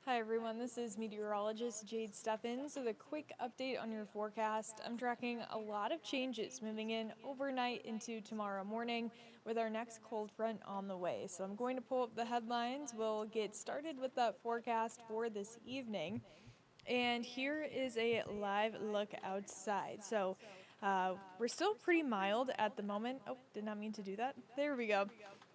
Hi everyone, this is Meteorologist Jade Steffens with a quick update on your forecast. I'm tracking a lot of changes moving in overnight into tomorrow morning with our next cold front on the way. So I'm going to pull up the headlines. We'll get started with that forecast for this evening. And here is a live look outside. We're still pretty mild at the moment. Oh, did not mean to do that. There we go.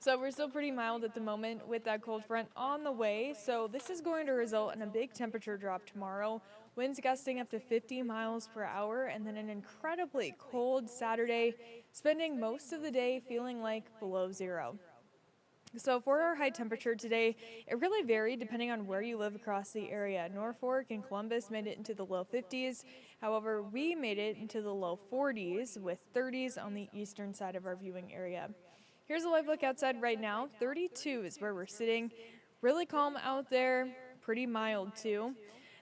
So we're still pretty mild at the moment with that cold front on the way. So this is going to result in a big temperature drop tomorrow. Winds gusting up to 50 miles per hour, and then an incredibly cold Saturday, spending most of the day feeling like below zero. So for our high temperature today, it really varied depending on where you live across the area. Norfolk and Columbus made it into the low 50s. However, we made it into the low 40s with 30s on the eastern side of our viewing area. Here's a live look outside right now. 32 is where we're sitting. Really calm out there, pretty mild too.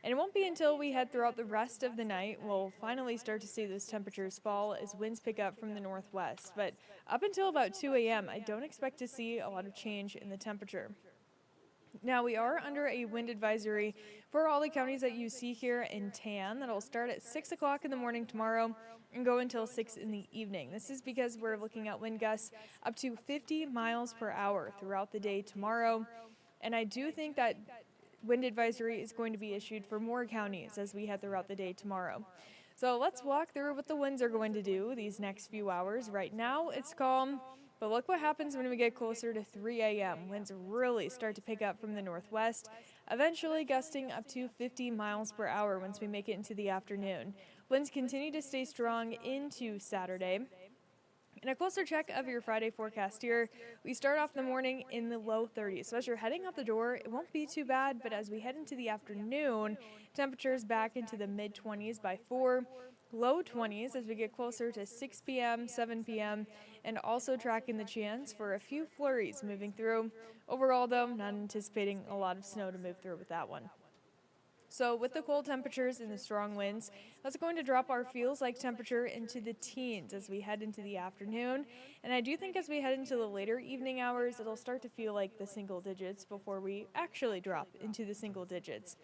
And it won't be until we head throughout the rest of the night we'll finally start to see those temperatures fall as winds pick up from the northwest. But up until about 2 a.m., I don't expect to see a lot of change in the temperature. Now, we are under a wind advisory for all the counties that you see here in tan. That'll start at 6 o'clock in the morning tomorrow and go until 6 in the evening. This is because we're looking at wind gusts up to 50 miles per hour throughout the day tomorrow. And I do think that wind advisory is going to be issued for more counties as we head throughout the day tomorrow. So let's walk through what the winds are going to do these next few hours. Right now, it's calm. But look what happens when we get closer to 3 a.m. Winds really start to pick up from the northwest, eventually gusting up to 50 miles per hour once we make it into the afternoon. Winds continue to stay strong into Saturday. And a closer check of your Friday forecast here, we start off the morning in the low 30s. So as you're heading out the door, it won't be too bad, but as we head into the afternoon, temperatures back into the mid-20s by 4, low 20s as we get closer to 6 p.m., 7 p.m., and also tracking the chance for a few flurries moving through. Overall, though, not anticipating a lot of snow to move through with that one. So with the cold temperatures and the strong winds, that's going to drop our feels like temperature into the teens as we head into the afternoon. And I do think as we head into the later evening hours, it'll start to feel like the single digits before we actually drop into the single digits.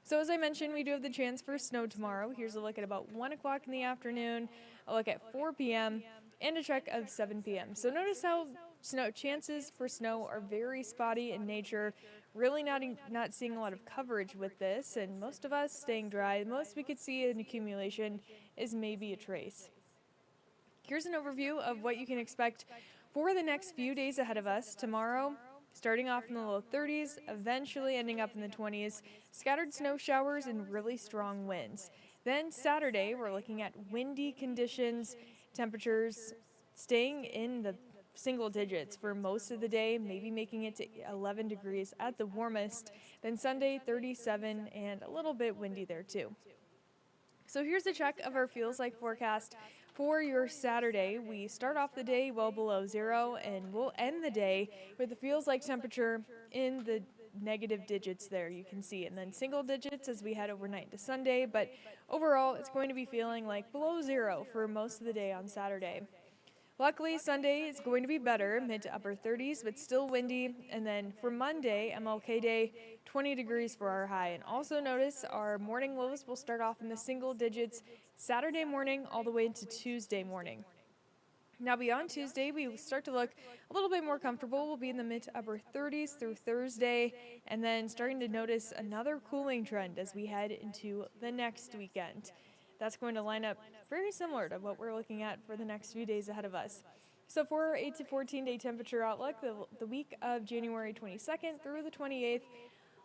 So as I mentioned, we do have the chance for snow tomorrow. Here's a look at about 1 o'clock in the afternoon, a look at 4 p.m., and a check of 7 p.m. So notice how chances for snow are very spotty in nature. Really not seeing a lot of coverage with this, and most of us staying dry. The most we could see in accumulation is maybe a trace. Here's an overview of what you can expect for the next few days ahead of us. Tomorrow, starting off in the low 30s, eventually ending up in the 20s, scattered snow showers and really strong winds. Then Saturday, we're looking at windy conditions, temperatures staying in the single digits for most of the day, maybe making it to 11 degrees at the warmest. Then Sunday, 37 and a little bit windy there too. So here's a check of our feels like forecast for your Saturday. We start off the day well below zero and we'll end the day with the feels like temperature in the negative digits there you can see, and then single digits as we head overnight to Sunday, but overall it's going to be feeling like below zero for most of the day on Saturday. Luckily, Sunday is going to be better, mid to upper 30s, but still windy. And then for Monday, MLK Day, 20 degrees for our high. And also notice our morning lows will start off in the single digits Saturday morning all the way into Tuesday morning. Now beyond Tuesday, we start to look a little bit more comfortable. We'll be in the mid to upper 30s through Thursday, and then starting to notice another cooling trend as we head into the next weekend. That's going to line up very similar to what we're looking at for the next few days ahead of us. So for our 8 to 14 day temperature outlook, the week of January 22nd through the 28th,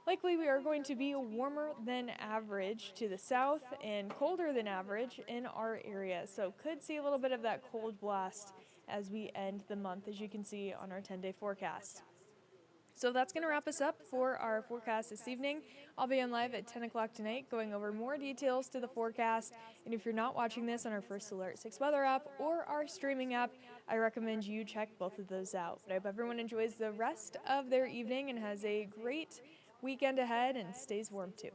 likely we are going to be warmer than average to the south and colder than average in our area. So could see a little bit of that cold blast as we end the month, as you can see on our 10-day forecast. So that's going to wrap us up for our forecast this evening. I'll be on live at 10 o'clock tonight going over more details to the forecast. And if you're not watching this on our First Alert 6 weather app or our streaming app, I recommend you check both of those out. But I hope everyone enjoys the rest of their evening and has a great weekend ahead and stays warm too.